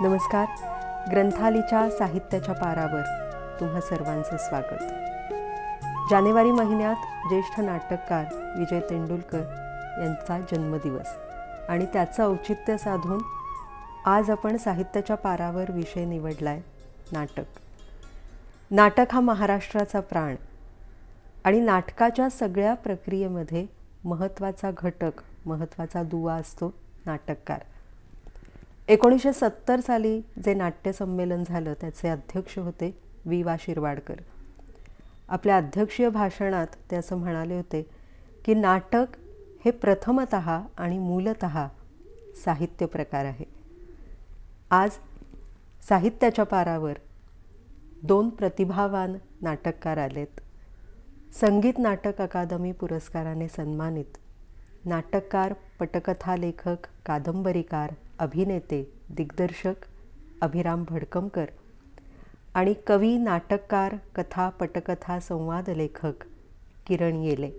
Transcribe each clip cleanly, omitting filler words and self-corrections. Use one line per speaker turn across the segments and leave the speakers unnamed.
नमस्कार. ग्रंथालीच्या साहित्याच्या पारावर तुम्हा सर्वांचं स्वागत. जानेवारी महिन्यात ज्येष्ठ नाटककार विजय तेंडुलकर यांचा जन्मदिवस आणि त्याचं औचित्य साधून आज आपण साहित्याच्या पारावर विषय निवडलाय नाटक. नाटक हा महाराष्ट्राचा प्राण आणि नाटकाच्या सगळ्या प्रक्रियेमध्ये महत्त्वाचा घटक, महत्त्वाचा दुवा असतो नाटककार. 1970 साली जे नाट्यसंमेलन झालं त्याचे अध्यक्ष होते वा शिरवाडकर. आपल्या अध्यक्षीय भाषणात ते असं म्हणाले होते की नाटक हे प्रथमतः आणि मूलतः साहित्य प्रकार आहे. आज साहित्याच्या पारावर 2 प्रतिभावान नाटककार आलेत. संगीत नाटक अकादमी पुरस्काराने सन्मानित नाटककार, पटकथा लेखक, कादंबरीकार, अभिनेते, दिग्दर्शक अभिराम भडकमकर आणि कवी, नाटककार, कथा, पटकथा, संवाद लेखक किरण येले.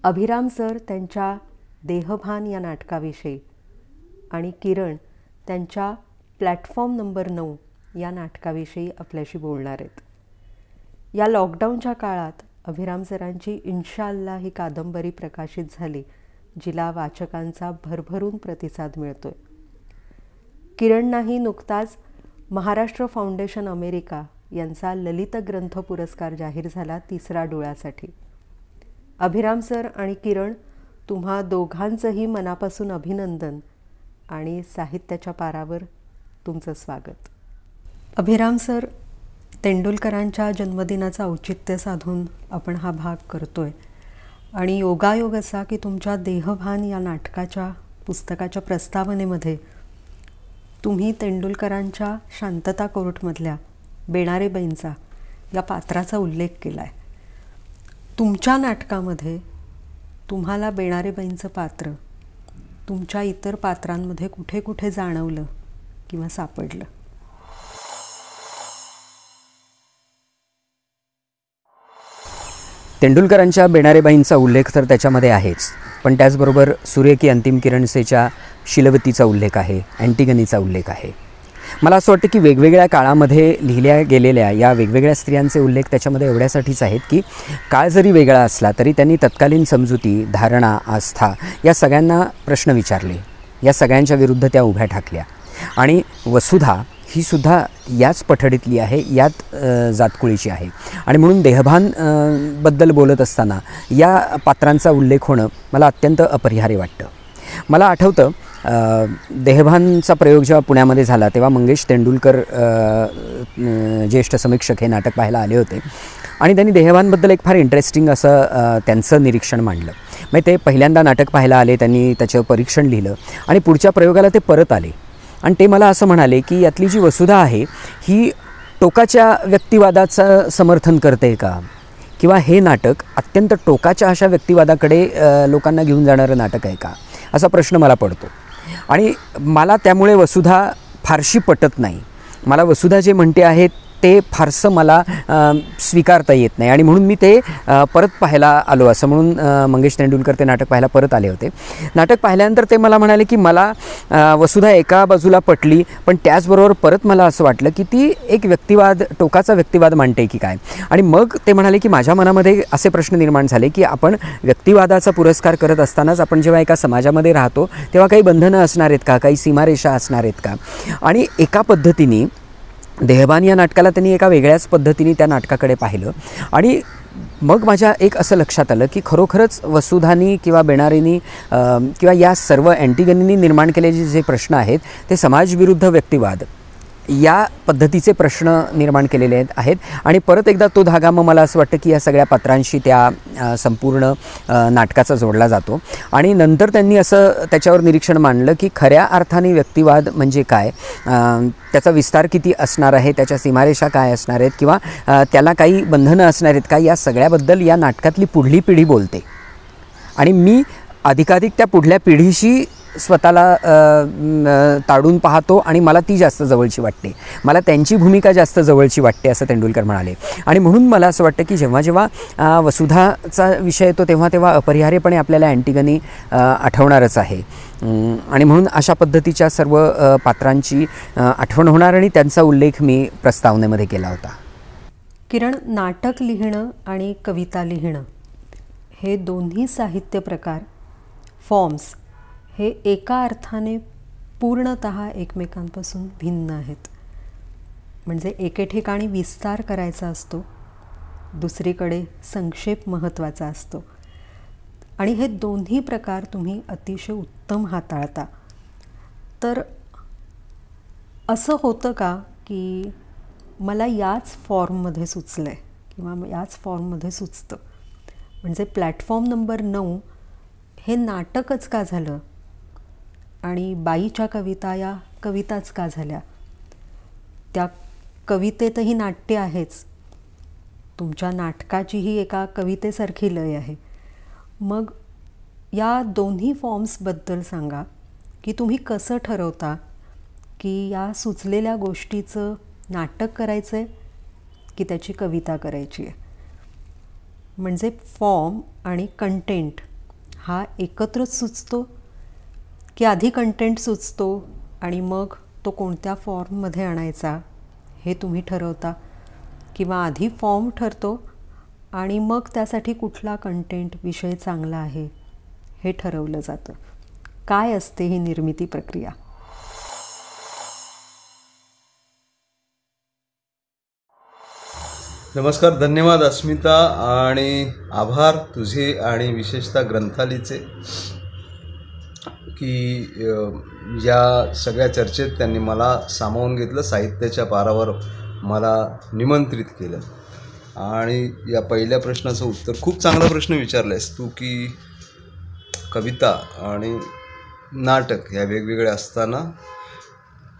अभिराम सर त्यांच्या देहभान या नाटकाविषयी आणि किरण त्यांच्या प्लॅटफॉर्म नंबर 9 या नाटकाविषयी आपल्याशी बोलणार आहेत. या लॉकडाऊनच्या काळात अभिराम सरांची इन्शाअल्लाह ही कादंबरी प्रकाशित झाली, जिला वाचकांचा भरभरून प्रतिसाद मिळतोय. किरणनाही नुकताच महाराष्ट्र फाउंडेशन अमेरिका यांचा ललित ग्रंथ पुरस्कार जाहीर झाला 3रा डोळ्यासाठी. अभिराम सर आणि किरण, तुम्हा दोघांचंही मनापासून अभिनंदन आणि साहित्याच्या पारावर तुमचं स्वागत. अभिराम सर, तेंडुलकरांच्या जन्मदिनाचं औचित्य साधून आपण हा भाग करतोय आणि योगायोग असा की तुमच्या देहभान या नाटकाच्या पुस्तकाच्या प्रस्तावनेमध्ये तुम्ही तेंडुलकरांच्या शांतता कोर्टमधल्या बेणारेबाईंचा या पात्राचा उल्लेख केला आहे. तुमच्या नाटकामध्ये तुम्हाला बेणारेबाईंचं पात्र तुमच्या इतर पात्रांमध्ये कुठे कुठे जाणवलं किंवा सापडलं?
तेंडुलकरांच्या बेणारेबाईंचा उल्लेख तर त्याच्यामध्ये आहेच, पण त्याचबरोबर सूर्य की अंतिम किरणसेच्या शिलवतीचा उल्लेख आहे, अँटिगनीचा उल्लेख आहे. मला असं वाटतं की वेगवेगळ्या काळामध्ये लिहिल्या गेलेल्या या वेगवेगळ्या स्त्रियांचे उल्लेख त्याच्यामध्ये एवढ्यासाठीच आहेत की काळ जरी वेगळा असला तरी त्यांनी तत्कालीन समजुती, धारणा, आस्था या सगळ्यांना प्रश्न विचारले, या सगळ्यांच्या विरुद्ध त्या उभ्या ठाकल्या. आणि वसुधा ही सुद्धा याच पठडीतली आहे, यात जातकुळीची आहे. आणि म्हणून देहभान बद्दल बोलत असताना या पात्रांचा उल्लेख होणं मला अत्यंत अपरिहार्य वाटतं. मला आठवतं देहभानचा प्रयोग जेव्हा पुण्यामध्ये झाला तेव्हा मंगेश तेंडुलकर ज्येष्ठ समीक्षक हे नाटक पाहायला आले होते आणि त्यांनी देहभानबद्दल एक फार इंटरेस्टिंग असं त्यांचं निरीक्षण मांडलं. मग ते पहिल्यांदा नाटक पाहायला आले, त्यांनी त्याचं परीक्षण लिहिलं आणि पुढच्या प्रयोगाला ते परत आले आणि ते मला असं म्हणाले की यातली जी वसुधा आहे ही टोकाच्या व्यक्तिवादाचं समर्थन करते का, किंवा हे नाटक अत्यंत टोकाच्या अशा व्यक्तिवादाकडे लोकांना घेऊन जाणारं नाटक आहे का, असा प्रश्न मला पडतो. आणि मला त्यामुळे वसुधा फारशी पटत नाही. मला वसुधा जे म्हणते आहे ते फारसं मला स्वीकारता येत नाही आणि म्हणून मी ते परत पाहायला आलो. असं म्हणून मंगेश तेंडुलकर ते नाटक पाहायला परत आले होते. नाटक पाहिल्यानंतर ते मला म्हणाले की मला वसुधा एका बाजूला पटली, पण त्याचबरोबर परत मला असं वाटलं की ती एक व्यक्तिवाद, टोकाचा व्यक्तिवाद मांडते की काय. आणि मग ते म्हणाले की माझ्या मनामध्ये असे प्रश्न निर्माण झाले की आपण व्यक्तिवादाचा पुरस्कार करत असतानाच आपण जेव्हा एका समाजामध्ये राहतो तेव्हा काही बंधनं असणार आहेत का, काही सीमारेषा असणार आहेत का. आणि एका पद्धतीने देहभान या नाटकाला त्यांनी एका वेगळ्याच पद्धतीने त्या नाटकाकडे पाहिलं आणि मग माझ्या एक असं लक्षात आलं की खरोखरच वसुधानी किंवा बेनारीनी किंवा या सर्व अँटिगनीनी निर्माण केलेले जे प्रश्न आहेत ते समाजविरुद्ध व्यक्तिवाद या पद्धतीचे प्रश्न निर्माण केलेले आहेत. आणि परत एकदा तो धागा मग मला असं वाटतं की या सगळ्या पात्रांशी त्या संपूर्ण नाटकाचा जोडला जातो. आणि नंतर त्यांनी असं त्याच्यावर निरीक्षण मांडलं की खऱ्या अर्थाने व्यक्तिवाद म्हणजे काय, त्याचा विस्तार किती असणार आहे, त्याच्या सीमारेषा काय असणार आहेत किंवा त्याला काही बंधनं असणार आहेत का, या सगळ्याबद्दल या नाटकातली पुढली पिढी बोलते. आणि मी अधिकाधिक त्या पुढल्या पिढीशी स्वतःला ताडून पाहतो आणि मला ती जास्त जवळची वाटते, मला त्यांची भूमिका जास्त जवळची वाटते असं तेंडुलकर म्हणाले. आणि म्हणून मला असं वाटतं की जेव्हा जेव्हा वसुधाचा विषय येतो तेव्हा तेव्हा अपरिहार्यपणे आपल्याला अँटिगनी आठवणारच आहे. आणि म्हणून अशा पद्धतीच्या सर्व पात्रांची आठवण होणार आणि त्यांचा उल्लेख मी प्रस्तावनेमध्ये केला होता.
किरण, नाटक लिहिणं आणि कविता लिहिणं हे दोन्ही साहित्य प्रकार, फॉर्म्स हे एका अर्थाने पूर्णतः एकमेकांपासून भिन्न आहेत. म्हणजे एके ठिकाणी विस्तार करायचा असतो, दुसरीकडे संक्षेप महत्त्वाचा असतो. आणि हे दोन्ही प्रकार तुम्ही अतिशय उत्तम हाताळता. तर असं होतं का की मला याच फॉर्ममध्ये सुचलं आहे किंवा याच फॉर्ममध्ये सुचतं, म्हणजे प्लॅटफॉर्म नंबर 9 हे नाटकच का झालं आणि बाईच्या कविता या कविताच का झाल्या? त्या कवितेतही नाट्य आहेच, तुमच्या नाटकाचीही एका कवितेसारखी लय आहे. मग या दोन्ही फॉर्म्सबद्दल सांगा की तुम्ही कसं ठरवता की या सुचलेल्या गोष्टीचं नाटक करायचं आहे की त्याची कविता करायची आहे. म्हणजे फॉर्म आणि कंटेंट हा एकत्रच सुचतो की आधी कंटेंट सुचतो आणि मग तो कोणत्या फॉर्ममध्ये आणायचा हे तुम्ही ठरवता, किंवा आधी फॉर्म ठरतो आणि मग त्यासाठी कुठला कंटेंट विषय चांगला आहे हे ठरवलं जातं? काय असते ही निर्मिती प्रक्रिया?
नमस्कार, धन्यवाद अस्मिता, आणि आभार तुझे आणि विशेषतः ग्रंथालीचे की या सगळ्या चर्चेत त्यांनी मला सामावून घेतलं, साहित्याच्या पारावर मला निमंत्रित केलं. आणि या पहिल्या प्रश्नाचं उत्तर, खूप चांगला प्रश्न विचारला आहेस तू की कविता आणि नाटक ह्या वेगवेगळ्या असताना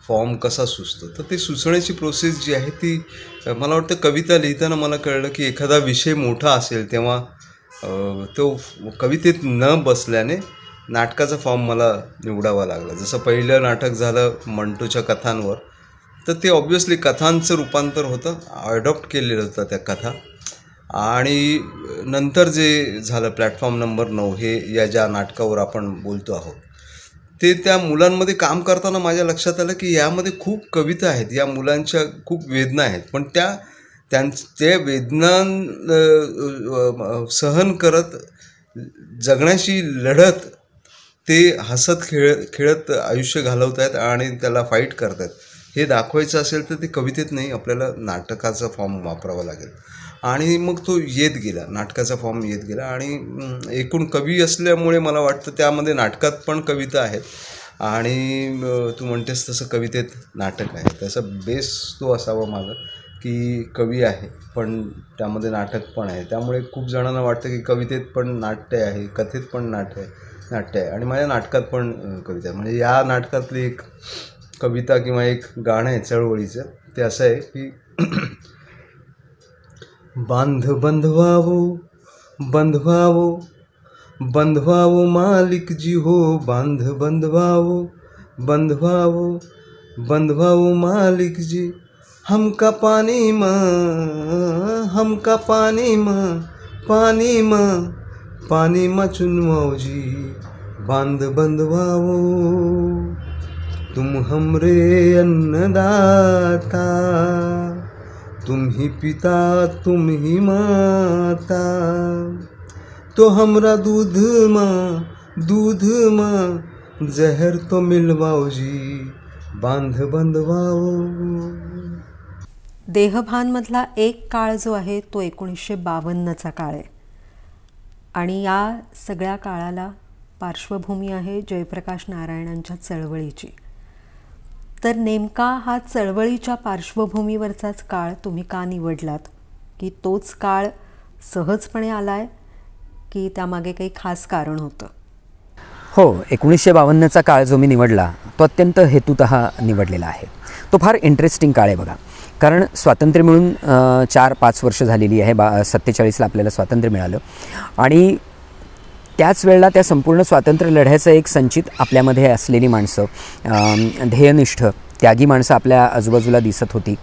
फॉर्म कसा सुचतो. तर ते सुचण्याची प्रोसेस जी आहे ती मला वाटतं कविता लिहिताना मला कळलं की एखादा विषय मोठा असेल तेव्हा तो कवितेत न बसल्याने नाटकाचा फॉर्म मला निवडावा लागला. जसं पहिलं नाटक झालं मंटूच्या कथांवर, तर ते ऑब्व्हियसली कथांचं रूपांतर होतं, अडॉप्ट केलेलं होतं त्या कथा. आणि नंतर जे झालं प्लॅटफॉर्म नंबर 9 हे या ज्या नाटकावर आपण बोलतो आहोत, ते त्या मुलांमध्ये काम करताना माझ्या लक्षात आलं की यामध्ये खूप कविता आहेत, या मुलांच्या खूप वेदना आहेत, पण त्या वेदना सहन करत जगण्याशी लढत ते हसत खेळत आयुष्य घालवत आहेत आणि त्याला फाईट करत आहेत. हे दाखवायचं असेल तर ते कवितेत नाही, आपल्याला नाटकाचा फॉर्म वापरावा लागेल. आणि मग तो येत गेला, नाटकाचा फॉर्म येत गेला. आणि एकूण कवी असल्यामुळे मला वाटतं त्यामध्ये नाटकात पण कविता आहेत आणि तू म्हणतेस तसं कवितेत नाटक आहे. त्याचा बेस तो असावा माझा की कवी आहे पण त्यामध्ये नाटक पण आहे. त्यामुळे खूप जणांना वाटतं की कवितेत पण नाट्य आहे, कथेत पण नाट्य आहे आणि माझ्या नाटकात पण कविता आहे. म्हणजे या नाटकातली एक कविता किंवा एक गाणं आहे चळवळीचं, ते असं आहे की बांध बंधवावो बंधवावो बंधवावो मालिक जी हो, बांध बंधवावो बंधवावो बंधवावो मालिक जी, हमका पानी म चुनवाओ जी, बांध बंधवावो तुम हमरे अन्नदाता, तुम ही पिता तुम ही माता, तो हमरा दूध माँ जहर तो मिलवाओ जी, बांध बंधवाओ.
देहभानमधला एक काळ जो आहे तो 1952चा काळ आहे आणि या सगळ्या काळाला पार्श्वभूमी आहे जयप्रकाश नारायणांच्या चळवळीची. तर नेमका हा चळवळीच्या पार्श्वभूमीवरचाच काळ तुम्ही का निवडलात, की तोच काळ सहजपणे आलाय की त्यामागे काही खास कारण होतं?
हो, 1952चा काळ जो मी निवडला तो अत्यंत हेतुतः निवडलेला आहे. तो फार इंटरेस्टिंग काळ आहे बघा. कारण स्वातंत्र्य मिळून 4-5 वर्ष झालेली आहे. 47ला आपल्याला स्वातंत्र्य मिळालं आणि त्याच वेळेला त्या संपूर्ण स्वातंत्र्य लढ्याचं एक संचित आपल्यामध्ये असलेली माणसं, ध्येयनिष्ठ त्यागी माणसं आपल्या आजूबाजूला दिसत होती.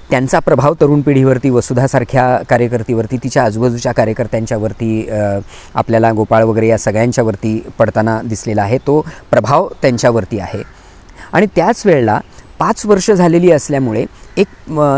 त्यांचा प्रभाव तरुण पिढीवरती, वसुधासारख्या कार्यकर्तीवरती, तिच्या आजूबाजूच्या कार्यकर्त्यांच्यावरती, आपल्याला गोपाळ वगैरे या सगळ्यांच्यावरती पडताना दिसलेला आहे. तो प्रभाव त्यांच्यावरती आहे. आणि त्याच वेळेला 5 वर्ष झालेली असल्यामुळे एक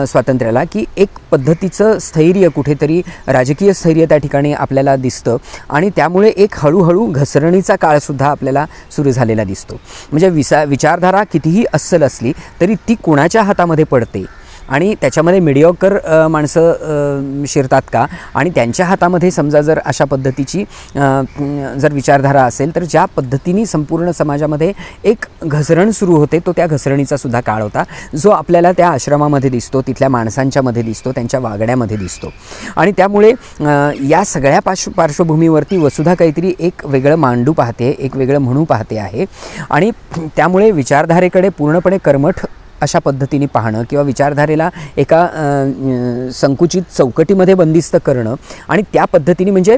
स्वातंत्र्याला की एक पद्धतीचं स्थैर्य, कुठेतरी राजकीय स्थैर्य त्या ठिकाणी आपल्याला दिसतं आणि त्यामुळे एक हळूहळू घसरणीचा काळसुद्धा आपल्याला सुरू झालेला दिसतो. म्हणजे विचारधारा कितीही अस्सल असली तरी ती कुणाच्या हातामध्ये पडते आणि त्याच्यामध्ये मिडिओकर माणसं शिरतात का, आणि त्यांच्या हातामध्ये समजा जर अशा पद्धतीची जर विचारधारा असेल तर ज्या पद्धतीने संपूर्ण समाजामध्ये एक घसरण सुरू होते तो त्या घसरणीचा सुद्धा काळ होता, जो आपल्याला त्या आश्रमामध्ये दिसतो, तिथल्या माणसांच्यामध्ये दिसतो, त्यांच्या वागण्यामध्ये दिसतो. आणि त्यामुळे या सगळ्या पार्श्वभूमीवरती वसुधा काहीतरी एक वेगळं मांडू पाहते, एक वेगळं म्हणू पाहते आहे. आणि त्यामुळे विचारधारेकडे पूर्णपणे कर्मठ अशा पद्धतीने पाहणं किंवा विचारधारेला एका संकुचित चौकटीमध्ये बंदिस्त करणं आणि त्या पद्धतीने म्हणजे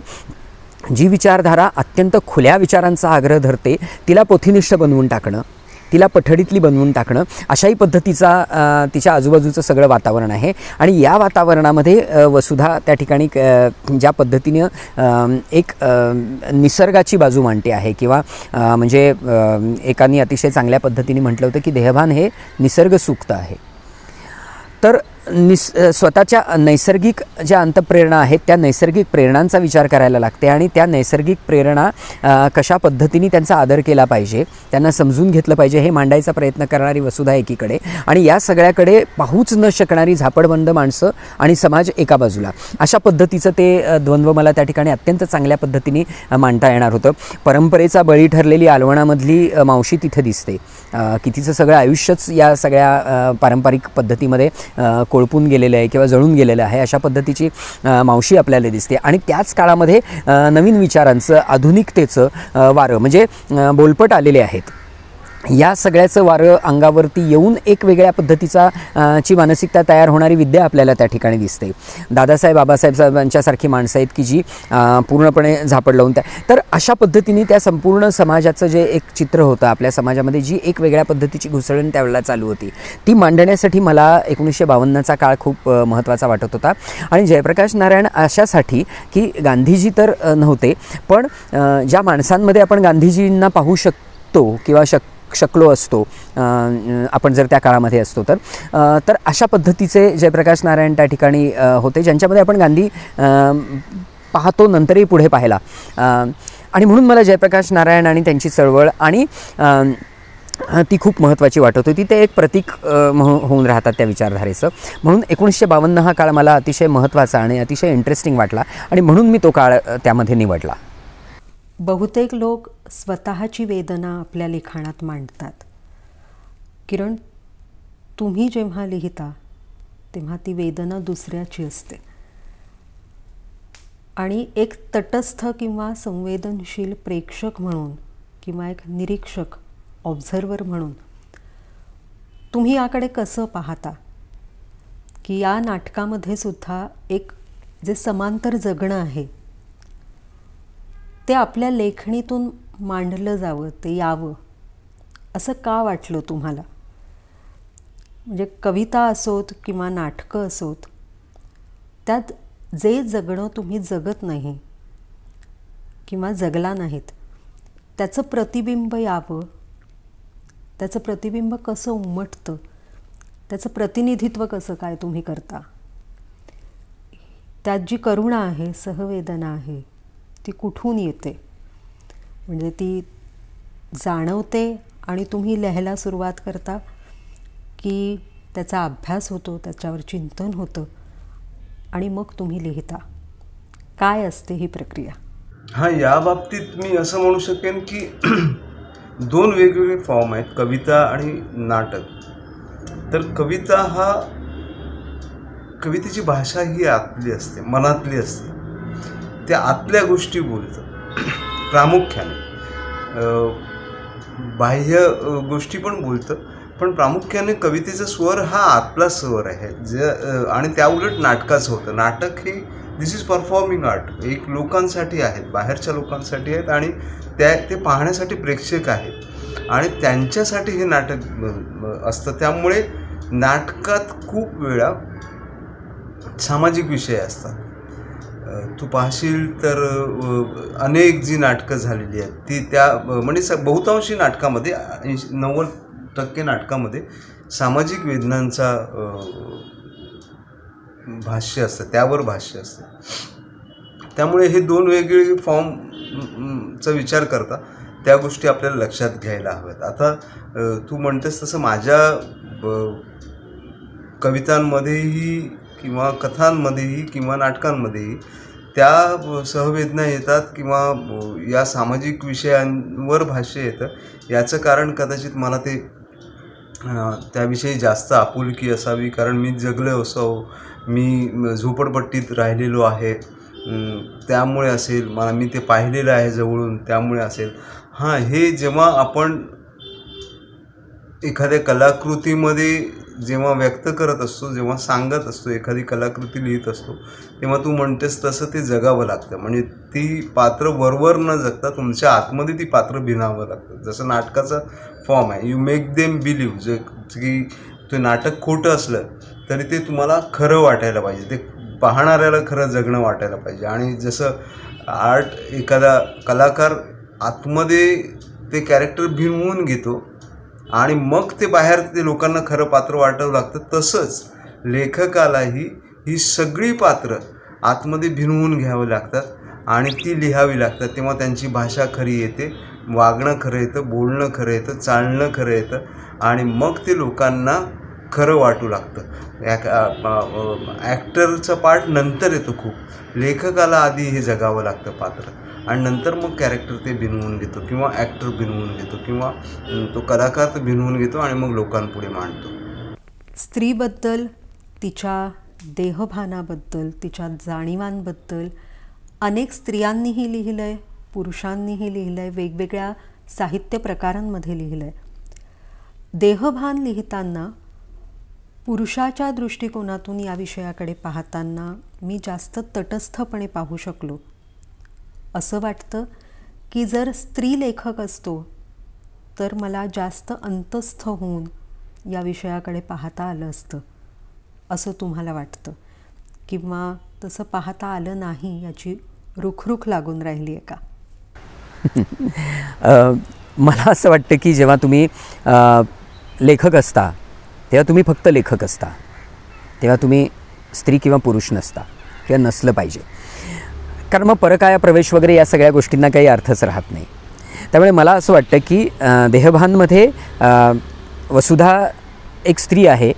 जी विचारधारा अत्यंत खुल्या विचारांचा आग्रह धरते तिला पोथीनिष्ठ बनवून टाकणं, तिला पठडीतली बनवून टाकणं, अशाही पद्धतीचा तिच्या आजूबाजूचं सगळं वातावरण आहे. आणि या वातावरणामध्ये वसुधा त्या ठिकाणी ज्या पद्धतीनं एक निसर्गाची बाजू मांडते आहे किंवा म्हणजे एकाने अतिशय चांगल्या पद्धतीने म्हटलं होतं की देहभान हे निसर्ग सूक्त आहे. तर स्वतःच्या नैसर्गिक ज्या अंतःप्रेरणा आहेत त्या नैसर्गिक प्रेरणांचा विचार करायला लागते आणि त्या नैसर्गिक प्रेरणा कशा पद्धतीने त्यांचा आदर केला पाहिजे, त्यांना समजून घेतलं पाहिजे हे मांडायचा प्रयत्न करणारी वसुधा एकीकडे आणि या सगळ्याकडे पाहूच न शकणारी झापडबंद माणसं आणि समाज एका बाजूला, अशा पद्धतीचं ते द्वंद्व मला त्या ठिकाणी अत्यंत चांगल्या पद्धतीने मांडता येणार होतं. परंपरेचा बळी ठरलेली आलवणामधली मावशी तिथे दिसते की तिचं सगळं आयुष्यच या सगळ्या पारंपरिक पद्धतीमध्ये कोळपून गेलेलं आहे किंवा जळून गेलेलं आहे, अशा पद्धतीची मावशी आपल्याला दिसते. आणि त्याच काळामध्ये नवीन विचारांचं, आधुनिकतेचं वारं म्हणजे बोलपट आलेले आहेत. या सगळ्याचं वारं अंगावरती येऊन एक वेगळ्या पद्धतीचा ची मानसिकता तयार होणारी विद्या आपल्याला त्या ठिकाणी दिसते. दादासाहेब, बाबासाहेबांच्यासारखी माणसं आहेत की जी पूर्णपणे झापड लावून तर अशा पद्धतीने त्या संपूर्ण समाजाचं जे एक चित्र होतं, आपल्या समाजामध्ये जी एक वेगळ्या पद्धतीची घुसळण त्यावेळेला चालू होती, ती मांडण्यासाठी मला 1952चा काळ खूप महत्त्वाचा वाटत होता. आणि जयप्रकाश नारायण अशासाठी की गांधीजी तर नव्हते, पण ज्या माणसांमध्ये आपण गांधीजींना पाहू शकतो किंवा शकलो असतो आपण जर त्या काळामध्ये असतो तर अशा पद्धतीचे जयप्रकाश नारायण त्या ठिकाणी होते, ज्यांच्यामध्ये आपण गांधी पाहतो नंतरही पुढे पाहिला. आणि म्हणून मला जयप्रकाश नारायण आणि त्यांची चळवळ आणि ती खूप महत्त्वाची वाटत होती. ते एक प्रतीक होऊन राहतात त्या विचारधारेचं. म्हणून 1952 हा काळ मला अतिशय महत्त्वाचा आणि अतिशय इंटरेस्टिंग वाटला आणि म्हणून मी तो काळ त्यामध्ये निवडला.
बहुतेक लोक स्वतःची वेदना आपल्या लिखाणात मांडतात. किरण, तुम्ही जेव्हा लिहिता तेव्हा ती वेदना दुसऱ्याची असते आणि एक तटस्थ किंवा संवेदनशील प्रेक्षक म्हणून किंवा एक निरीक्षक, ऑब्झर्वर म्हणून तुम्ही याकडे कसं पाहता की या नाटकामध्ये सुद्धा एक जे समांतर जगणं आहे ते आपल्या लेखणीतून मांडलं जावं, ते यावं, असं का वाटलं तुम्हाला? म्हणजे कविता असोत किंवा नाटकं असोत, त्यात जे जगणं तुम्ही जगत नाही किंवा जगला नाहीत त्याचं प्रतिबिंब यावं, त्याचं प्रतिबिंब कसं उमटतं, त्याचं प्रतिनिधित्व कसं काय तुम्ही करता, त्यात जी करुणा आहे, सहवेदना आहे, ती कुठून येते? म्हणजे ती जाणवते आणि तुम्ही लिहायला सुरुवात करता की त्याचा अभ्यास होतो, त्याच्यावर चिंतन होतं आणि मग तुम्ही लिहिता. काय असते ही प्रक्रिया?
हां, या बाबतीत मी असं म्हणू शकेन की 2 वेगवेगळे फॉर्म आहेत, कविता आणि नाटक. तर कवितेची भाषा ही आतली असते, मनातली असते. त्या आतल्या गोष्टी बोलतं प्रामुख्याने. बाह्य गोष्टी पण बोलतं, पण प्रामुख्याने कवितेचा स्वर हा आतला स्वर आहे. आणि त्या उलट नाटकाचं होतं. नाटक हे दिस इज परफॉर्मिंग आर्ट. एक लोकांसाठी आहेत, बाहेरच्या लोकांसाठी आहेत आणि ते पाहण्यासाठी प्रेक्षक आहेत आणि त्यांच्यासाठी हे नाटक असतं. त्यामुळे नाटकात खूप वेळा सामाजिक विषय असतात. तू पाहशील तर अनेक जी नाटकं झालेली आहेत ती त्या म्हणजे बहुतांशी नाटकामध्ये 90% नाटकामध्ये सामाजिक वेदनांचा भाष्य असतं, त्यावर भाष्य असतं. त्यामुळे हे 2 वेगवेगळे फॉर्मचा विचार करता त्या गोष्टी आपल्याला लक्षात घ्यायला हव्यात. आता तू म्हणतेस तसं माझ्या कवितांमध्येही किंवा कथांमध्येही किंवा नाटकांमध्येही त्या सहवेदना येतात किंवा या सामाजिक विषयांवर भाष्य येतं. याचं कारण कदाचित मला ते त्याविषयी जास्त आपुलकी असावी, कारण मी जगलो असावं, मी झोपडपट्टीत राहिलेलो आहे त्यामुळे असेल, मी ते पाहिलेलं आहे जवळून त्यामुळे असेल. हां, हे जेव्हा आपण एखाद्या कलाकृतीमध्ये जेव्हा व्यक्त करत असतो, जेव्हा सांगत असतो, एखादी कलाकृती लिहित असतो, तेव्हा तू म्हणतेस तसं ते जगावं लागतं. म्हणजे ती पात्र वरवर न जगता तुमच्या आतमध्ये ती पात्र भिनावं लागतं. जसं नाटकाचा फॉर्म आहे, यू मेक देम बिलीव्ह. जे की ते नाटक खोटं असलं तरी ते तुम्हाला खरं वाटायला पाहिजे, ते पाहणाऱ्याला खरं जगणं वाटायला पाहिजे. आणि जसं आर्ट, एखादा कलाकार आतमध्ये ते कॅरेक्टर भिनवून घेतो आणि मग ते बाहेर ते लोकांना खरं पात्र वाटावं लागतं, तसंच लेखकालाही ही सगळी पात्र आतमध्ये भिनवून घ्यावं लागतात आणि ती लिहावी लागतात. तेव्हा त्यांची भाषा खरी येते, वागणं खरं येतं, बोलणं खरं येतं, चालणं खरं येतं आणि मग ते लोकांना खरं वाटू लागतं. ॲक्टरचा पार्ट नंतर येतो खूप. लेखकाला आधी हे जगावं लागतं पात्र आणि नंतर मग कॅरेक्टर ते भिनवून घेतो किंवा ॲक्टर भिनवून घेतो किंवा तो कलाकार ते भिनवून घेतो आणि मग लोकांपुढे मांडतो.
स्त्रीबद्दल, तिच्या देहभानाबद्दल, तिच्या जाणीवांबद्दल अनेक स्त्रियांनीही लिहिलं आहे, पुरुषांनीही लिहिलं आहे, वेगवेगळ्या साहित्य प्रकारांमध्ये लिहिलं आहे. देहभान लिहिताना पुरुषाच्या दृष्टिकोनातून या विषयाकडे पाहताना मी जास्त तटस्थपणे पाहू शकलो. असं वाटतं की जर स्त्री लेखक असतो तर मला जास्त अंतस्थ होऊन या विषयाकडे पाहता आलं असतं, असं तुम्हाला वाटतं किंवा तसं पाहता आलं नाही याची रुखरुख लागून राहिली आहे का?
मला असं वाटतं की जेव्हा तुम्ही लेखक असता तेव्हा तुम्ही फक्त लेखक असता, तेव्हा तुम्ही स्त्री किंवा पुरुष नसता किंवा नसलं पाहिजे. कारण मग परकाया प्रवेश वगैरे या सगळ्या गोष्टींना काही अर्थच राहत नाही. त्यामुळे मला असं वाटतं की देहभानमध्ये वसुधा एक स्त्री आहे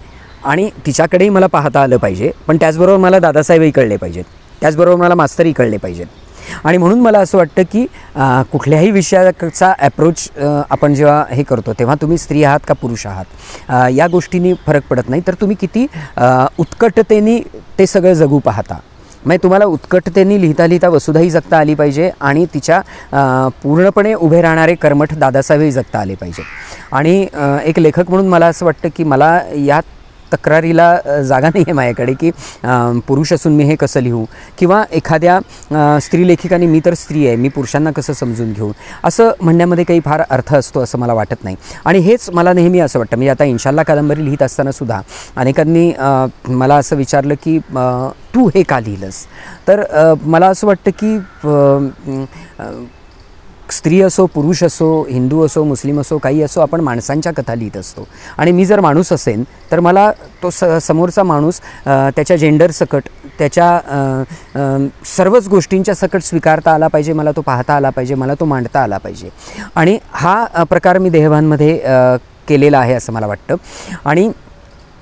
आणि तिच्याकडेही मला पाहता आलं पाहिजे, पण त्याचबरोबर मला दादासाहेबही कळले पाहिजेत, त्याचबरोबर मला मास्तरही कळले पाहिजेत. आणि म्हणून मला असं वाटतं की कुठल्याही विषयाचा ॲप्रोच आपण जेव्हा हे करतो तेव्हा तुम्ही स्त्री आहात का पुरुष आहात या गोष्टींनी फरक पडत नाही, तर तुम्ही किती उत्कटतेने ते सगळं जगू पाहता. म्हणजे तुम्हाला उत्कटतेने लिहिता लिहिता वसुधाही जगता आली पाहिजे आणि तिच्या पूर्णपणे उभे राहणारे कर्मठ दादासाहेबही जगता आले पाहिजे. आणि एक लेखक म्हणून मला असं वाटतं की मला या तक्रारीला जागा नाही आहे माझ्याकडे की पुरुष असून मी हे कसं लिहू किंवा एखाद्या स्त्री लेखिकाने मी तर स्त्री आहे मी पुरुषांना कसं समजून घेऊ असं म्हणण्यामध्ये काही फार अर्थ असतो असं मला वाटत नाही. आणि हेच मला नेहमी असं वाटतं. म्हणजे आता इन्शाल्लाह कादंबरी लिहित असतानासुद्धा अनेकांनी मला असं विचारलं की तू हे का लिहिलंस, तर मला असं वाटतं की स्त्री असो पुरुष असो हिंदू असो मुस्लिम असो काही असो आपण माणसांच्या कथा लिहित असतो. आणि मी जर माणूस असेन तर मला तो समोरचा माणूस त्याच्या जेंडर सकट त्याच्या सर्वच गोष्टींच्या सकट स्वीकारता आला पाहिजे, मला तो पाहता आला पाहिजे, मला तो मांडता आला पाहिजे. आणि हा प्रकार मी देहभानमध्ये केलेला आहे असं मला वाटतं. आणि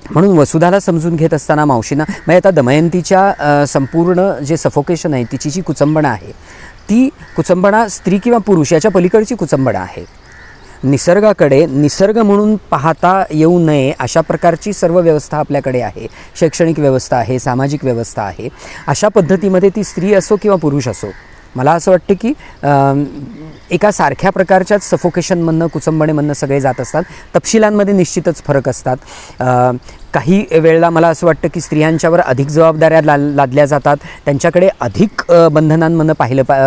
म्हणून वसुधाला समजून घेत असताना मावशींना म्हणजे आता दमयंतीच्या संपूर्ण जे सफोकेशन आहे, तिची जी कुचंबणा आहे, ती कुचंबणा स्त्री किंवा पुरुष याच्या पलीकडची कुचंबणा आहे. निसर्गाकडे निसर्ग म्हणून पाहता येऊ नये अशा प्रकारची सर्व व्यवस्था आपल्याकडे आहे. शैक्षणिक व्यवस्था आहे, सामाजिक व्यवस्था आहे. अशा पद्धतीमध्ये ती स्त्री असो किंवा पुरुष असो, मला असं वाटतं की एका सारख्या प्रकारच्याच सफोकेशनमधनं कुचंबणेमधनं सगळे जात असतात. तपशिलांमध्ये निश्चितच फरक असतात. काही वेळेला मला असं वाटतं की स्त्रियांच्यावर अधिक जबाबदाऱ्या लादल्या जातात, त्यांच्याकडे अधिक बंधनांमधनं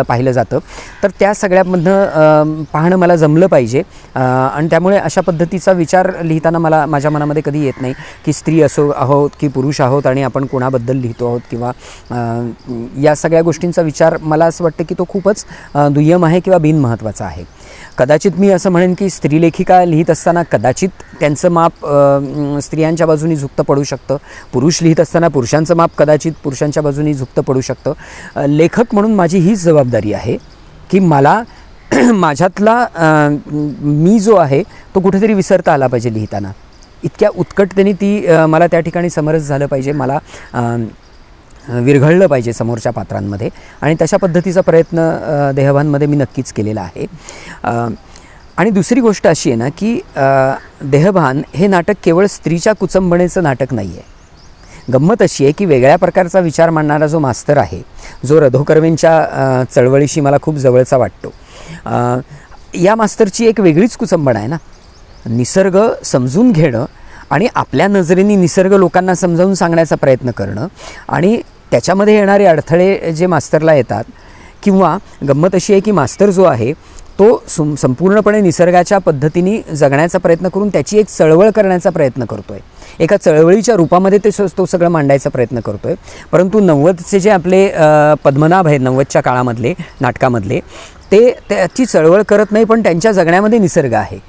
पाहिलं जातं. तर त्या सगळ्यामधनं पाहणं मला जमलं पाहिजे. आणि त्यामुळे अशा पद्धतीचा विचार लिहिताना माझ्या मनामध्ये कधी येत नाही की स्त्री असो आहोत की पुरुष आहोत आणि आपण कोणाबद्दल लिहितो आहोत किंवा या सगळ्या गोष्टींचा विचार मला असं वाटतं की तो खूपच दुय्यम आहे किंवा बिनमहत्त्वाचा आहे. कदाचित मी असं म्हणेन की स्त्रीलेखिका लिहित असताना कदाचित त्यांचं माप स्त्रियांच्या बाजूनी झुकतं पडू शकतं. पुरुष लिहित असताना पुरुषांचं माप कदाचित पुरुषांच्या बाजूनी झुकतं पडू शकतं. लेखक म्हणून माझी हीच जबाबदारी आहे की मला माझ्यातला मी जो आहे तो कुठेतरी विसरता आला पाहिजे लिहिताना. इतक्या उत्कटतेने ती मला त्या ठिकाणी समरस झालं पाहिजे, मला विरघळलं पाहिजे समोरच्या पात्रांमध्ये. आणि तशा पद्धतीचा प्रयत्न देहभानमध्ये मी नक्कीच केलेला आहे. आणि दुसरी गोष्ट अशी आहे ना की देहभान हे नाटक केवळ स्त्रीच्या कुचंबणेचं नाटक नाही आहे. गंमत अशी आहे की वेगळ्या प्रकारचा विचार मांडणारा जो मास्तर आहे, जो रधो कर्वेंच्या चळवळीशी मला खूप जवळचा वाटतो, या मास्तरची एक वेगळीच कुचंबणा आहे ना. निसर्ग समजून घेणं आणि आपल्या नजरेने निसर्ग लोकांना समजावून सांगण्याचा प्रयत्न करणं आणि त्याच्यामध्ये येणारे अडथळे जे मास्तरला येतात, किंवा गंमत अशी आहे की मास्तर जो आहे तो संपूर्णपणे निसर्गाच्या पद्धतीने जगण्याचा प्रयत्न करून त्याची एक चळवळ करण्याचा प्रयत्न करतो आहे. एका चळवळीच्या रूपामध्ये तो सगळं मांडायचा प्रयत्न करतो आहे. परंतु 90चे जे आपले पद्मनाभ आहेत 90च्या काळामधले नाटकामधले, ते त्याची चळवळ करत नाही, पण त्यांच्या जगण्यामध्ये निसर्ग आहे.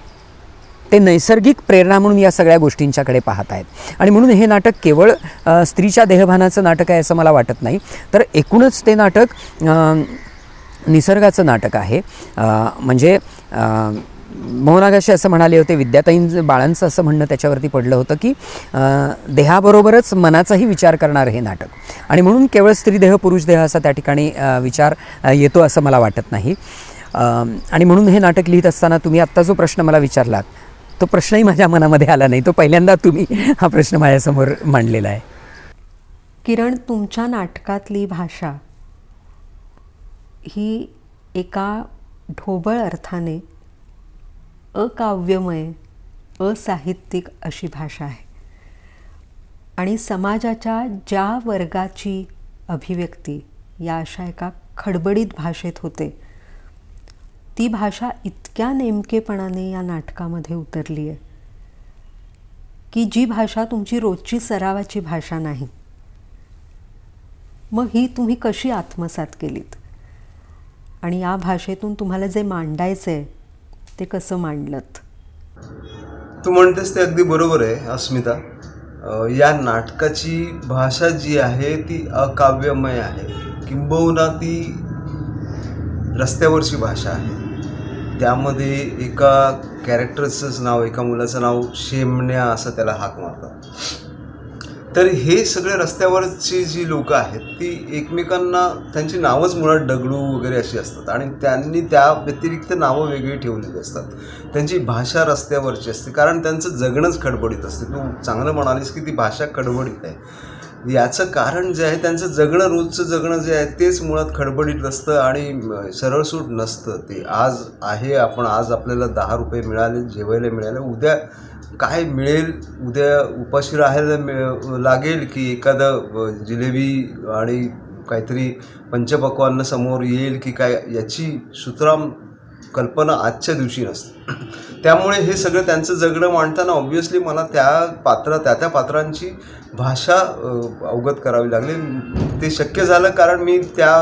ते नैसर्गिक प्रेरणा म्हणून या सगळ्या गोष्टींच्याकडे पाहत आहेत. आणि म्हणून हे नाटक केवळ स्त्रीच्या देहभानाचं नाटक आहे असं मला वाटत नाही, तर एकूणच ते नाटक निसर्गाचं नाटक आहे. म्हणजे मोहनागाशी असं म्हणाले होते, विद्याताईं बाळांचं असं म्हणणं त्याच्यावरती पडलं होतं की देहाबरोबरच मनाचाही विचार करणारं हे नाटक. आणि म्हणून केवळ स्त्री देह पुरुष देह असा त्या ठिकाणी विचार येतो असं मला वाटत नाही. आणि म्हणून हे नाटक लिहित असताना तुम्ही आत्ता जो प्रश्न मला विचारलात तो प्रश्नही माझ्या मनामध्ये आला नाही, तो पहिल्यांदा तुम्ही हा प्रश्न माझ्यासमोर मांडलेला आहे.
किरण, तुमच्या नाटकातली भाषा ही एका ढोबळ अर्थाने अकाव्यमय, असाहित्यिक अशी भाषा आहे. आणि समाजाच्या ज्या वर्गाची अभिव्यक्ती या अशा एका खडबडीत भाषेत होते, ती भाषा इतक्या नेमकेपणाने या नाटकामध्ये उतरली आहे की जी भाषा तुमची रोजची सरावाची भाषा नाही. मग ही तुम्ही कशी आत्मसात केलीत आणि या भाषेतून तुम्हाला जे मांडायचं आहे ते कसं मांडलत?
तू म्हणतेस ते अगदी बरोबर आहे अस्मिता. या नाटकाची भाषा जी आहे ती अकाव्यमय आहे, किंबहुना ती रस्त्यावरची भाषा आहे. त्यामध्ये एका कॅरेक्टरचंच नाव, एका मुलाचं नाव शेमण्या असं त्याला हाक मारतात. तर हे सगळे रस्त्यावरची जी लोकं आहेत ती एकमेकांना, त्यांची नावंच मुळात दगडू वगैरे अशी असतात आणि त्यांनी त्या व्यतिरिक्त नावं वेगळी ठेवलेली असतात. त्यांची भाषा रस्त्यावरची असते कारण त्यांचं जगणंच खडबडीत असते. तू चांगलं म्हणालीस की ती भाषा खडबडीत आहे. याचं कारण जे आहे, त्यांचं जगणं, रोजचं जगणं जे आहे तेच मुळात खडबडीत असतं आणि सरळसूट नसतं. ते आज आहे, आज आपल्याला 10 रुपये मिळाले, जेवायला मिळाले, उद्या काय मिळेल, उद्या उपाशी राहायला लागेल की एखादं जिलेबी आणि काहीतरी पंचपक्वान्न समोर येईल की काय, याची सुतराम कल्पना आजच्या दिवशी नसते. त्यामुळे हे सगळं त्यांचं जगणं मांडताना ऑब्व्हियसली मला त्या पात्रांची भाषा अवगत करावी लागली. ते शक्य झालं कारण मी त्या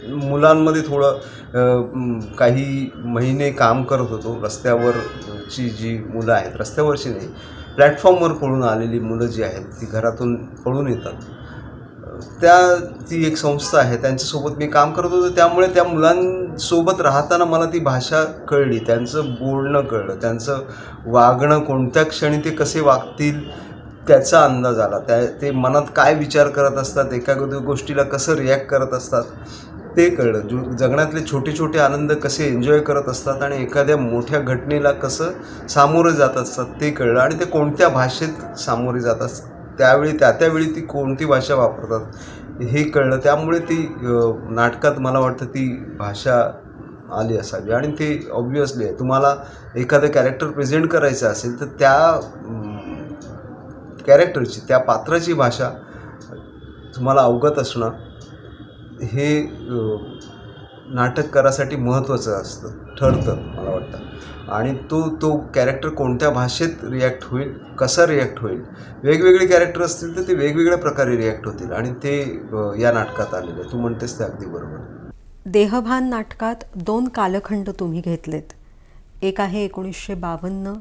मुलांमध्ये थोडं काही महिने काम करत होतो. रस्त्यावरची जी मुलं आहेत, रस्त्यावरची नाही, प्लॅटफॉर्मवर पळून आलेली मुलं जी आहेत, ती घरातून पळून येतात, ती एक संस्था आहे, त्यांच्यासोबत मी काम करत होतो. त्यामुळे त्या मुलांसोबत राहताना मला ती भाषा कळली, त्यांचं बोलणं कळलं, त्यांचं वागणं, कोणत्या क्षणी ते कसे वागतील त्याचा अंदाज आला. ते मनात काय विचार करत असतात, एका गोष्टीला कसं रिॲक्ट करत असतात ते कळलं. जगण्यातले छोटे छोटे आनंद कसे एन्जॉय करत असतात आणि एखाद्या मोठ्या घटनेला कसं सामोरं जात असतात ते कळलं. आणि ते कोणत्या भाषेत सामोरे जातात, त्यावेळी ती कोणती भाषा वापरतात हे कळलं. त्यामुळे ती नाटकात मला वाटतं ती भाषा आली असावी. आणि ते ऑब्व्हियसली आहे, तुम्हाला एखादं कॅरेक्टर प्रेझेंट करायचं असेल तर त्या कॅरेक्टरची, त्या पात्राची भाषा तुम्हाला अवगत असणं हे नाटककारासाठी महत्त्वाचं ठरतं मला वाटतं. आणि तो कॅरेक्टर कोणत्या भाषेत रिॲक्ट होईल, कसा रिॲक्ट होईल, वेगवेगळे कॅरेक्टर असतील तर ते वेगवेगळ्या प्रकारे रिॲक्ट होतील. आणि ते या नाटकात आलेलं आहे. तू म्हणतेस ते अगदी बरोबर.
देहभान नाटकात 2 कालखंड तुम्ही घेतलेत. एक आहे 1952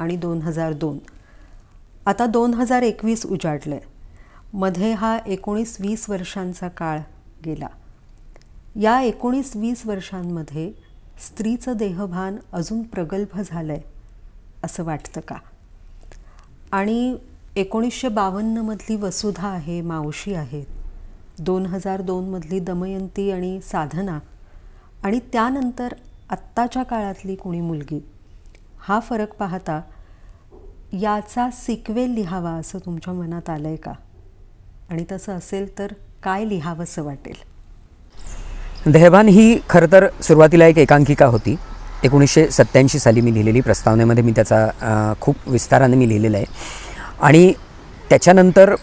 आणि 2002. आता 2021 उजाडलं आहे. मध्ये हा 19-20 वर्षांचा काळ गेला. या 19-20 वर्षांमध्ये स्त्रीचं देहभान अजून प्रगल्भ झालं आहे असं वाटतं का? आणि 1952मधली वसुधा आहे, मावशी आहेत, 2002मधली दमयंती आणि साधना, आणि त्यानंतर आत्ताच्या काळातली कोणी मुलगी, हा फरक पाहता याचा सिक्वेल लिहावा असं तुमच्या मनात आलं आहे का? आणि तसं असेल तर काय लिहावंसं वाटेल?
देहभान ही खरं तर सुरुवातीला एक एकांकिका होती. 1987 साली मी लिहिलेली. प्रस्तावनेमध्ये मी त्याचा खूप विस्ताराने मी लिहिलेलं आहे. आणि त्याच्यानंतर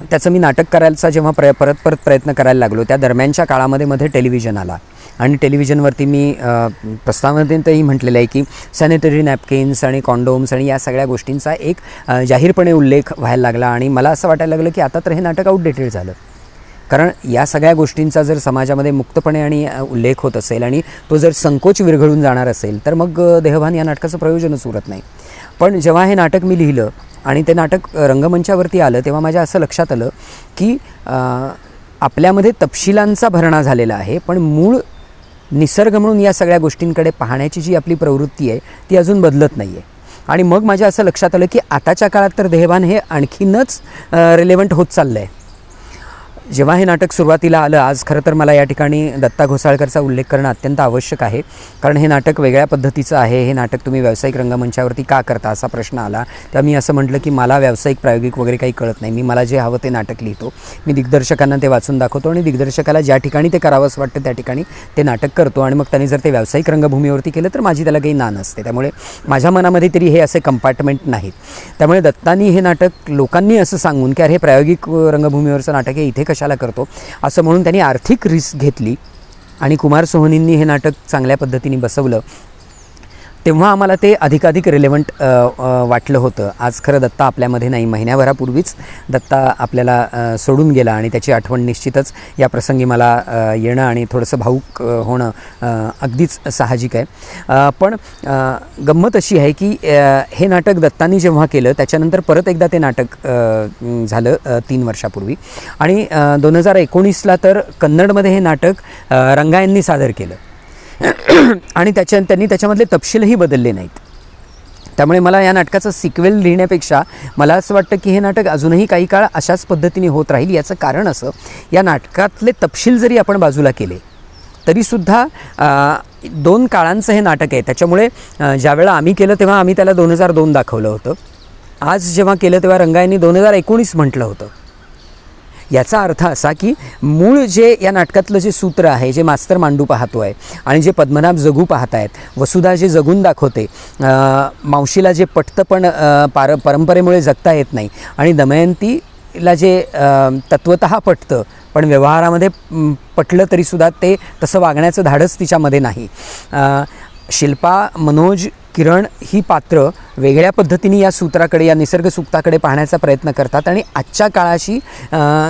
त्याचं मी नाटक करायचा जेव्हा परत प्रयत्न करायला लागलो त्या दरम्यानच्या काळामध्ये टेलिव्हिजन आला. आणि टेलिव्हिजनवरती मी प्रस्तावनेतही म्हटलेलं आहे की सॅनिटरी नॅपकिन्स आणि कॉन्डोम्स आणि या सगळ्या गोष्टींचा एक जाहीरपणे उल्लेख व्हायला लागला. आणि मला असं वाटायला लागलं की आता तर हे नाटक आउटडेटेड झालं. कारण या सगळ्या गोष्टींचा जर समाजामध्ये मुक्तपणे आणि उल्लेख होत असेल आणि तो जर संकोच विरघळून जाणार असेल तर मग देहभान या नाटकाचं प्रयोजनच उरत नाही. पण जेव्हा हे नाटक मी लिहिलं आणि ते नाटक रंगमंचावरती आलं तेव्हा माझ्या असं लक्षात आलं की आपल्यामध्ये तपशिलांचा भरणा झालेला आहे, पण मूळ निसर्ग म्हणून या सगळ्या गोष्टींकडे पाहण्याची जी आपली प्रवृत्ती आहे ती अजून बदलत नाही आहे. आणि मग माझ्या असं लक्षात आलं की आताच्या काळात तर देहभान हे आणखीनच रिलेव्हंट होत चाललं आहे. जेव्हा हे नाटक सुरुवातीला आलं, आज खरं तर मला या ठिकाणी दत्ता घोसाळकरचा उल्लेख करणं अत्यंत आवश्यक आहे. कारण हे नाटक वेगळ्या पद्धतीचं आहे. हे नाटक तुम्ही व्यावसायिक रंगमंचावरती का करता असा प्रश्न आला. तर मी असं म्हटलं की मला व्यावसायिक प्रायोगिक वगैरे काही कळत नाही. मला जे हवं ते नाटक लिहितो. मी दिग्दर्शकांना ते वाचून दाखवतो आणि दिग्दर्शकाला ज्या ठिकाणी ते करावंसं वाटतं त्या ठिकाणी ते नाटक करतो. आणि मग त्यांनी जर ते व्यावसायिक रंगभूमीवरती केलं तर माझी त्याला काही नान असते. त्यामुळे माझ्या मनामध्ये तरी हे असे कंपार्टमेंट नाहीत. त्यामुळे दत्तानी हे नाटक लोकांनी असं सांगून की अरे हे प्रायोगिक रंगभूमीवरचं नाटक आहे, इथे कशाला करतो असं म्हणून त्यांनी आर्थिक रिस्क घेतली आणि कुमार सोहनींनी हे नाटक चांगल्या पद्धतीने बसवलं. तेव्हा आम्हाला ते अधिकाधिक रिलेव्हंट वाटलं होतं. आज खरं दत्ता आपल्यामध्ये नाही. महिन्याभरापूर्वीच दत्ता आपल्याला सोडून गेला आणि त्याची आठवण निश्चितच या प्रसंगी मला येणं आणि थोडंसं भावूक होणं अगदीच साहजिक आहे. पण गंमत अशी आहे की हे नाटक दत्तानी जेव्हा केलं त्याच्यानंतर परत एकदा ते नाटक झालं 3 वर्षापूर्वी. आणि 2019ला तर कन्नडमध्ये हे नाटक रंगायननी सादर केलं आणि त्यांनी त्याच्यामधले तपशीलही बदलले नाहीत. त्यामुळे मला या नाटकाचं सिक्वेल लिहिण्यापेक्षा मला असं वाटतं की हे नाटक अजूनही काही काळ अशाच पद्धतीने होत राहील. याचं कारण असं, या नाटकातले तपशील जरी आपण बाजूला केले तरीसुद्धा 2 काळांचं हे नाटक आहे. त्याच्यामुळे ज्यावेळेला आम्ही केलं तेव्हा आम्ही त्याला 2002 दाखवलं होतं. आज जेव्हा केलं तेव्हा रंगायननी 2019 म्हटलं होतं. याचा अर्थ असा की मूळ जे या नाटकातलं जे सूत्र आहे, जे मास्तर मांडू पाहतो आहे आणि जे पद्मनाभ जगू पाहत आहेत, वसुधा जे जगून दाखवते, मावशीला जे पटतं पण परंपरेमुळे जगता येत नाही, आणि दमयंतीला जे तत्वतः पटतं पण व्यवहारामध्ये पटलं तरीसुद्धा ते तसं वागण्याचं धाडस तिच्यामध्ये नाही. शिल्पा, मनोज, किरण ही पात्र वेगळ्या पद्धतीने या सूत्राकडे, या निसर्ग सूक्ताकडे पाहण्याचा प्रयत्न करतात आणि आजच्या काळाशी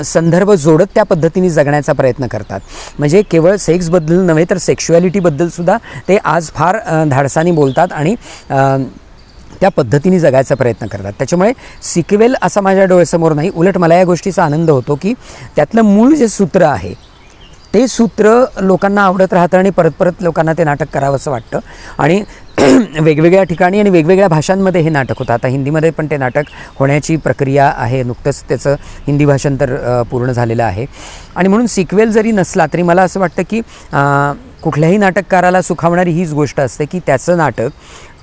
संदर्भ जोडत त्या पद्धतीने जगण्याचा प्रयत्न करतात. म्हणजे केवळ सेक्सबद्दल नव्हे तर सेक्शुॲलिटीबद्दलसुद्धा ते आज फार धाडसाने बोलतात आणि त्या पद्धतीने जगायचा प्रयत्न करतात. त्याच्यामुळे सिक्वेल असा माझ्या डोळ्यासमोर नाही. उलट मला या गोष्टीचा आनंद होतो की त्यातलं मूळ जे सूत्र आहे ते सूत्र लोकांना आवडत राहतं आणि परत परत लोकांना ते नाटक करावंसं वाटतं. आणि वेगवेगळ्या ठिकाणी आणि वेगवेगळ्या भाषांमध्ये हे नाटक होतं. आता हिंदीमध्ये पण ते नाटक होण्याची प्रक्रिया आहे. नुकतंच त्याचं हिंदी भाषांतर पूर्ण झालेलं आहे. आणि म्हणून सिक्वेल जरी नसला तरी मला असं वाटतं की कुठल्याही नाटककाराला सुखावणारी हीच गोष्ट असते की त्याचं नाटक,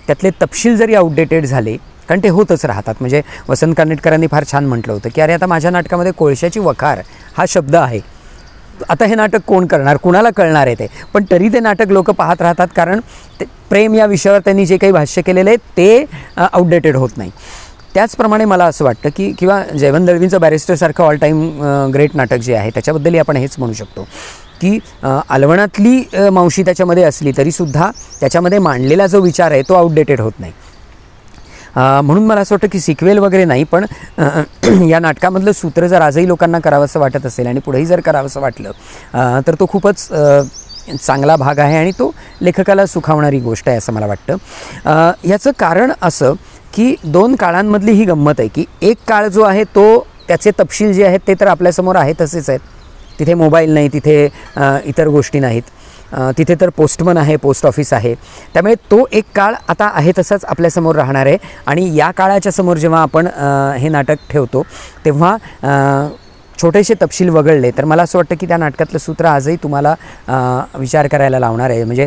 त्यातले तपशील जरी आउटडेटेड झाले, कारण ते होतच राहतात. म्हणजे वसंत कानेटकरांनी फार छान म्हटलं होतं की अरे आता माझ्या नाटकामध्ये कोळशाची वखार हा शब्द आहे, आता हे नाटक कोण करणार, कुणाला कळणार आहे ते. पण तरी ते नाटक लोक पाहत राहतात, कारण ते प्रेम या विषयावर त्यांनी जे काही भाष्य केलेलं आहे ते आउटडेटेड होत नाही. त्याचप्रमाणे मला असं वाटतं की किंवा जयवंत दळवींचं बॅरिस्टरसारखं ऑल टाईम ग्रेट नाटक जे आहे त्याच्याबद्दलही आपण हेच म्हणू शकतो की अलवणातली मावशी त्याच्यामध्ये असली तरीसुद्धा त्याच्यामध्ये मांडलेला जो विचार आहे तो आउटडेटेड होत नाही. म्हणून मला असं वाटतं की सिक्वेल वगैरे नाही, पण या नाटकामधलं सूत्र जर आजही लोकांना करावंसं वाटत असेल आणि पुढेही जर करावंसं वाटलं तर तो खूपच चांगला भाग आहे आणि तो लेखकाला सुखावणारी गोष्ट आहे असं मला वाटतं. याचं कारण असं की दोन काळांमधली ही गंमत आहे की एक काळ जो आहे तो त्याचे तपशील जे आहेत ते तर आपल्यासमोर आहे तसेच आहेत. तिथे मोबाईल नाही, तिथे इतर गोष्टी नाहीत, तिथे तर पोस्टमन आहे, पोस्ट ऑफिस आहे. त्यामुळे तो एक काळ आता आहे तसाच आपल्यासमोर राहणार आहे. आणि या काळाच्या समोर जेव्हा आपण हे नाटक ठेवतो तेव्हा छोटेसे तपशील वगळले तर मला असं वाटतं की त्या नाटकातलं सूत्र आजही तुम्हाला विचार करायला लावणार आहे. म्हणजे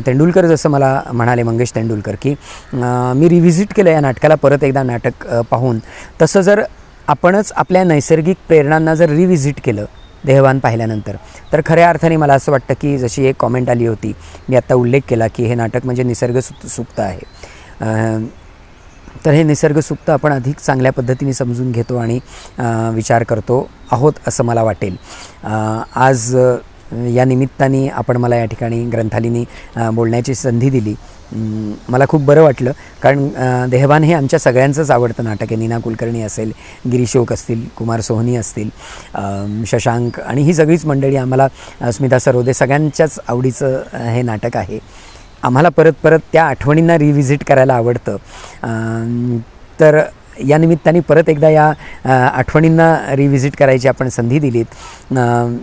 तेंडुलकर जसं मला म्हणाले, मंगेश तेंडुलकर, की मी रिव्हिजिट केलं या नाटकाला परत एकदा नाटक पाहून, तसं जर आपणच आपल्या नैसर्गिक प्रेरणांना जर रिव्हिजिट केलं देहवान पाहिल्यानंतर तर खऱ्या अर्थाने मला असं वाटतं की जशी एक कॉमेंट आली होती, मी आत्ता उल्लेख केला की हे नाटक म्हणजे निसर्ग सुक्त आहे, तर हे निसर्ग सुक्त आपण अधिक चांगल्या पद्धतीने समजून घेतो आणि विचार करतो आहोत असं मला वाटेल. आज या निमित्ताने आपण मला या ठिकाणी ग्रंथालीनी बोलण्याची संधी दिली. मला खूप बरं वाटलं, कारण देहवान हे आमच्या सगळ्यांचंच आवडतं नाटक आहे. नीना कुलकर्णी असेल, गिरीशोक असतील, कुमार सोहनी असतील, शशांक आणि ही सगळीच मंडळी, आम्हाला स्मिता सरोदे, सगळ्यांच्याच आवडीचं हे नाटक आहे. आम्हाला परत परत त्या आठवणींना रिव्हिजिट करायला आवडतं. तर या निमित्ताने परत एकदा या आठवणींना रिव्हिजिट करायची आपण संधी दिलीत,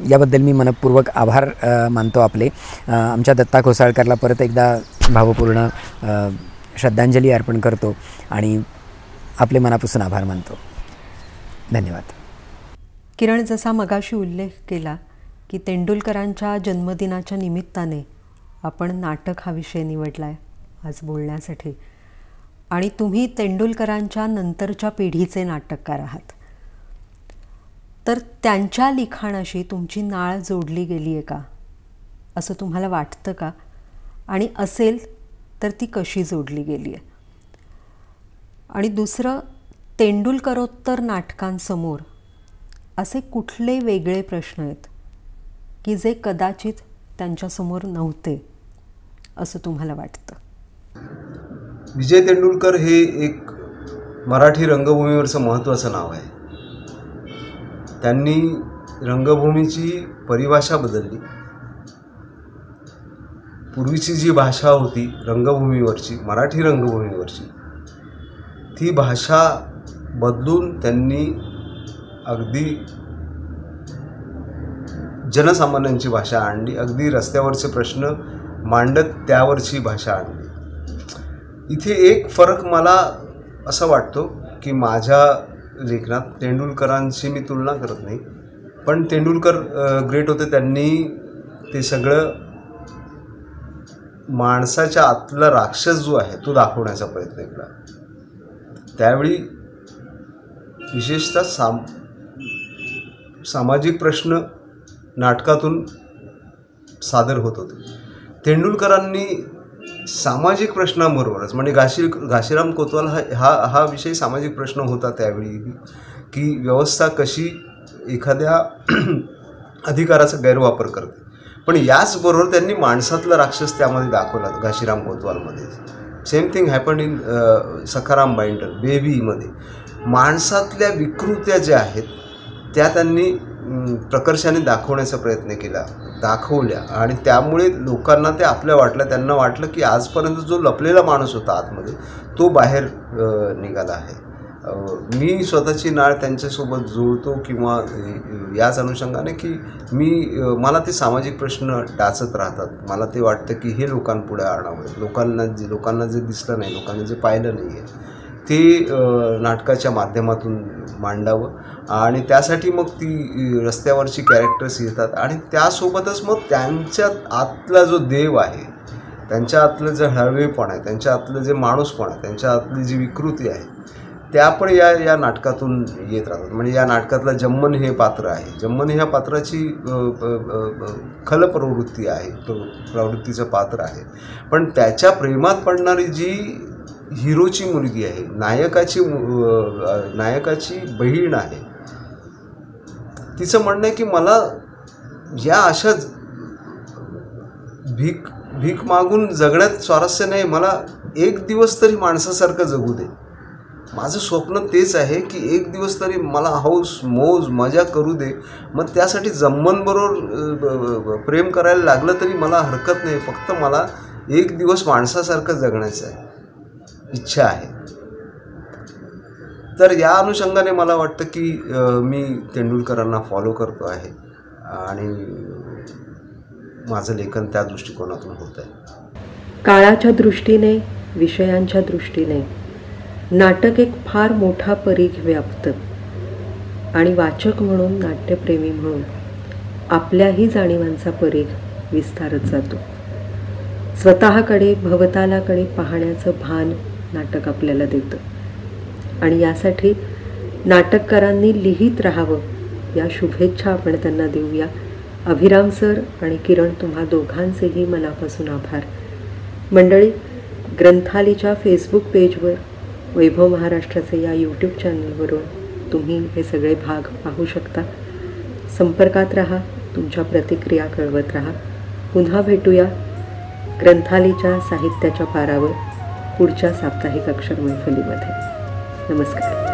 याबद्दल मी मनपूर्वक आभार मानतो आपले. आमच्या दत्ता कोसाळकरला परत एकदा भावपूर्ण श्रद्धांजली अर्पण करतो आणि आपले मनापासून आभार मानतो. धन्यवाद.
किरण, जसा मगाशी उल्लेख केला की तेंडुलकरांच्या जन्मदिनाच्या निमित्ताने आपण नाटक हा विषय निवडला आहे आज बोलण्यासाठी, आणि तुम्ही तेंडुलकरांच्या नंतरच्या पिढीचे नाटककार आहात, तर त्यांच्या लिखाणाशी तुमची नाळ जोडली गेली आहे का असं तुम्हाला वाटतं का? आणि असेल तर ती कशी जोडली गेली आहे? आणि दुसरं, तेंडुलकरोत्तर नाटकांसमोर असे कुठले वेगळे प्रश्न आहेत की जे कदाचित त्यांच्यासमोर नव्हते असं तुम्हाला वाटतं?
विजय तेंडुलकर हे एक मराठी रंगभूमीवरचं महत्त्वाचं नाव आहे. त्यांनी रंगभूमीची परिभाषा बदलली. पूर्वीची जी भाषा होती रंगभूमीवरची, मराठी रंगभूमीवरची, ती भाषा बदलून त्यांनी अगदी जनसामान्यांची भाषा आणली, अगदी रस्त्यावरचे प्रश्न मांडत त्यावरची भाषा आणली. इथे एक फरक मला असा वाटतो की माझ्या लेखनात तेंडुलकरांची मी तुलना करत नाही, पण तेंडुलकर ग्रेट होते. त्यांनी ते सगळं माणसाच्या आतला राक्षस जो आहे तो दाखवण्याचा प्रयत्न केला. त्यावेळी विशेषतः सामाजिक प्रश्न नाटकातून सादर होत होते. तेंडुलकरांनी सामाजिक प्रश्नांबरोबरच, म्हणजे घाशीराम कोतवाल हा विषय सामाजिक प्रश्न होता त्यावेळी, की व्यवस्था कशी एखाद्या अधिकाराचा गैरवापर करते, पण याचबरोबर त्यांनी माणसातला राक्षस त्यामध्ये दाखवला. घाशीराम कोतवालमध्ये same thing happened in Sakharam Binder बेबीमध्ये. माणसातल्या विकृत्या ज्या आहेत त्या त्यांनी प्रकर्षाने दाखवण्याचा प्रयत्न केला, दाखवल्या, आणि त्यामुळे लोकांना ते आपल्या वाटलं. त्यांना वाटलं की आजपर्यंत जो लपलेला माणूस होता आतमध्ये तो बाहेर निघाला आहे. मी स्वतःची नाळ त्यांच्यासोबत जुळतो किंवा याच अनुषंगाने की मला ते सामाजिक प्रश्न टाचत राहतात. मला ते वाटतं की हे लोकांपुढे आणावं, लोकांना जे दिसलं नाही, लोकांना जे पाहिलं नाही आहे ते नाटकाच्या माध्यमातून मांडावं. आणि त्यासाठी मग ती रस्त्यावरची कॅरेक्टर्स येतात आणि त्यासोबतच मग त्यांच्या आतला जो देव आहे, त्यांच्या आतलं जे हळवेपण आहे, त्यांच्या आतलं जे माणूसपण आहे, त्यांच्या आतली जी विकृती आहे, त्या पण या नाटकातून येत राहतात. म्हणजे या नाटकातलं जम्मन हे पात्र आहे. जम्मन ह्या पात्राची खल प्रवृत्ती आहे, प्रवृत्तीचं पात्र आहे. पण त्याच्या प्रेमात पडणारी जी हिरोची मुलगी आहे, नायकाची बहीण आहे, तिचं म्हणणं आहे की मला या अशा भीक मागून जगण्यात स्वारस्य नाही, मला एक दिवस तरी माणसासारखं जगू दे. माझं स्वप्न तेच आहे की एक दिवस तरी मला हौस मौज मजा करू दे. मग त्यासाठी जम्मनबरोबर प्रेम करायला लागलं तरी मला हरकत नाही, फक्त मला एक दिवस माणसासारखं जगण्याचं आहे, इच्छा आहे. तर या अनुषंगाने मला वाटतं की मी तेंडुलकरांना फॉलो करतो आहे आणि माझं लेखन त्या दृष्टिकोनातून होत आहे.
काळाच्या दृष्टीने, विषयांच्या दृष्टीने नाटक एक फार मोठा परीघ व्यापतं आणि वाचक म्हणून, नाट्यप्रेमी म्हणून आपल्याही जाणीवांचा परीघ विस्तारत जातो. स्वतःकडे, भवतालाकडे पाहण्याचं भान नाटक आपल्याला देतं आणि यासाठी नाटककारांनी लिहित राहावं या शुभेच्छा आपण त्यांना देऊया. अभिराम सर आणि किरण, तुम्हा दोघांचेही मनापासून आभार. मंडळी, ग्रंथालीच्या फेसबुक पेजवर, वैभव महाराष्ट्राचे या यूट्यूब चॅनलवरून तुम्ही हे सगळे भाग पाहू शकता. संपर्कात राहा, तुमच्या प्रतिक्रिया कळवत राहा. पुन्हा भेटूया ग्रंथालीच्या साहित्याच्या पारावर पुढच्या साप्ताहिक अक्षर मैफलीमध्ये. नमस्कार.